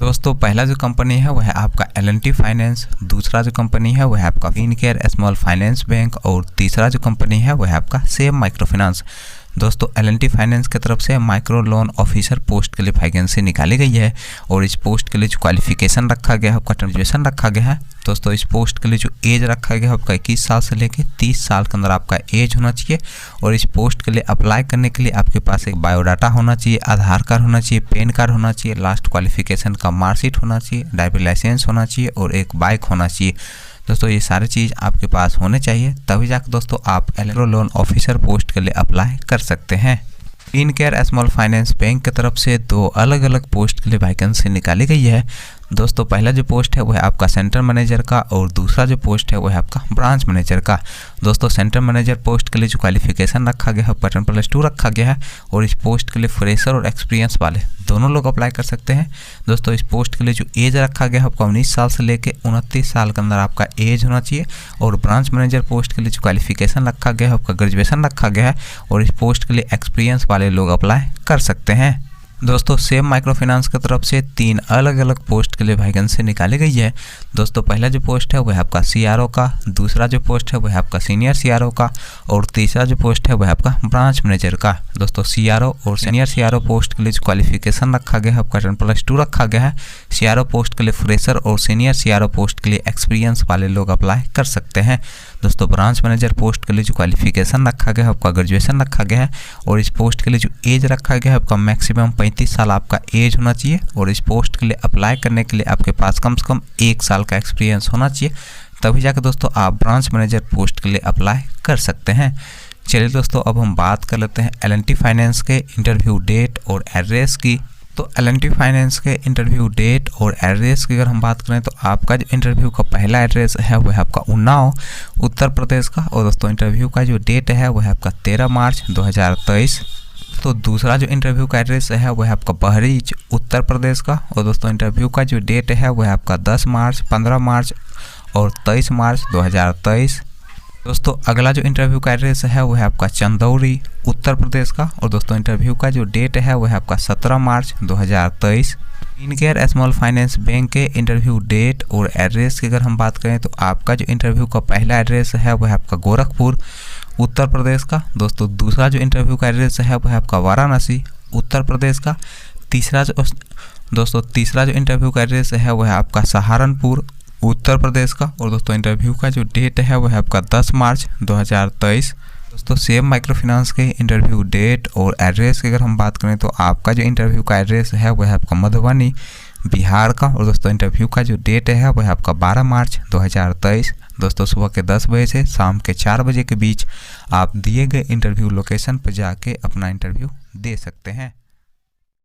दोस्तों पहला जो कंपनी है वह है आपका L&T फाइनेंस, दूसरा जो कंपनी है वह है आपका फिनकेयर स्मॉल फाइनेंस बैंक और तीसरा जो कंपनी है वह है आपका सेम माइक्रो फाइनेंस। दोस्तों L&T फाइनेंस की तरफ से माइक्रो लोन ऑफिसर पोस्ट के लिए वैकेंसी निकाली गई है और इस पोस्ट के लिए जो क्वालिफिकेशन रखा गया है आपका ग्रेजुएशन रखा गया है। दोस्तों इस पोस्ट के लिए जो एज रखा गया है आपका 21 साल से लेकर 30 साल के अंदर आपका एज होना चाहिए और इस पोस्ट के लिए अप्लाई करने के लिए आपके पास एक बायोडाटा होना चाहिए, आधार कार्ड होना चाहिए, पैन कार्ड होना चाहिए, लास्ट क्वालिफिकेशन का मार्कशीट होना चाहिए, ड्राइविंग लाइसेंस होना चाहिए और एक बाइक होना चाहिए। दोस्तों ये सारी चीज़ आपके पास होने चाहिए, तभी जाकर दोस्तों आप माइक्रो लोन ऑफिसर पोस्ट के लिए अप्लाई कर सकते हैं। फिनकेयर स्मॉल फाइनेंस बैंक की तरफ से दो अलग अलग पोस्ट के लिए वैकेंसी निकाली गई है। दोस्तों पहला जो पोस्ट है वह है आपका सेंटर मैनेजर का और दूसरा जो पोस्ट है वह है आपका ब्रांच मैनेजर का। दोस्तों सेंटर मैनेजर पोस्ट के लिए जो क्वालिफिकेशन रखा गया है 10+2 रखा गया है और इस पोस्ट के लिए फ्रेशर और एक्सपीरियंस वाले दोनों लोग अप्लाई कर सकते हैं। दोस्तों इस पोस्ट के लिए जो एज रखा गया है आपका 19 साल से लेकर 29 साल के अंदर आपका एज होना चाहिए और ब्रांच मैनेजर पोस्ट के लिए जो क्वालिफिकेशन रखा गया है आपका ग्रेजुएशन रखा गया है और इस पोस्ट के लिए एक्सपीरियंस वाले लोग अप्लाई कर सकते हैं। दोस्तों सेम माइक्रो फाइनेंस की तरफ से 3 अलग अलग पोस्ट के लिए वैकेंसी निकाली गई है। दोस्तों पहला जो पोस्ट है वह है आपका CRO का, दूसरा जो पोस्ट है वह है आपका सीनियर CRO का और तीसरा जो पोस्ट है वह है आपका ब्रांच मैनेजर का। दोस्तों CRO और सीनियर CRO पोस्ट के लिए जो क्वालिफिकेशन रखा गया है आपका 10+2 रखा गया है। CRO पोस्ट के लिए फ्रेशर और सीनियर CRO पोस्ट के लिए एक्सपीरियंस वाले लोग अप्लाई कर सकते हैं। दोस्तों ब्रांच मैनेजर पोस्ट के लिए जो क्वालिफिकेशन रखा गया है आपका ग्रेजुएशन रखा गया है और इस पोस्ट के लिए जो एज रखा गया है आपका मैक्सिमम 35 साल आपका एज होना चाहिए और इस पोस्ट के लिए अप्लाई करने के लिए आपके पास कम से कम 1 साल का एक्सपीरियंस होना चाहिए, तभी जाकर दोस्तों आप ब्रांच मैनेजर पोस्ट के लिए अप्लाई कर सकते हैं। चलिए दोस्तों अब हम बात कर लेते हैं L&T फाइनेंस के इंटरव्यू डेट और एड्रेस की। तो L&T फाइनेंस के इंटरव्यू डेट और एड्रेस की अगर हम बात करें तो आपका जो इंटरव्यू का पहला एड्रेस है वह है आपका उन्नाव उत्तर प्रदेश का और दोस्तों इंटरव्यू का जो डेट है वह है आपका 13 मार्च 2023। तो दूसरा जो इंटरव्यू का एड्रेस है वह है आपका बहरीच उत्तर प्रदेश का और दोस्तों इंटरव्यू का जो डेट है वह है आपका 10 मार्च, 15 मार्च और 23 मार्च 2023। दोस्तों अगला जो इंटरव्यू का एड्रेस है वह है आपका चंदौली उत्तर प्रदेश का और दोस्तों इंटरव्यू का जो डेट है वह है आपका 17 मार्च 2023। फिनकेयर स्मॉल फाइनेंस बैंक के इंटरव्यू डेट और एड्रेस की अगर हम बात करें तो आपका जो इंटरव्यू का पहला एड्रेस है वह है आपका गोरखपुर उत्तर प्रदेश का। दोस्तों दूसरा जो इंटरव्यू का एड्रेस है वह है आपका वाराणसी उत्तर प्रदेश का। तीसरा जो इंटरव्यू का एड्रेस है वह है आपका सहारनपुर उत्तर प्रदेश का और दोस्तों इंटरव्यू का जो डेट है वह है आपका 10 मार्च 2023। दोस्तों सेम माइक्रो फाइनेंस के इंटरव्यू डेट और एड्रेस की अगर हम बात करें तो आपका जो इंटरव्यू का एड्रेस है वह है आपका मधुबनी बिहार का और दोस्तों इंटरव्यू का जो डेट है वह है आपका 12 मार्च 2023। दोस्तों सुबह के 10 बजे से शाम के 4 बजे के बीच आप दिए गए इंटरव्यू लोकेशन पर जाके अपना इंटरव्यू दे सकते हैं।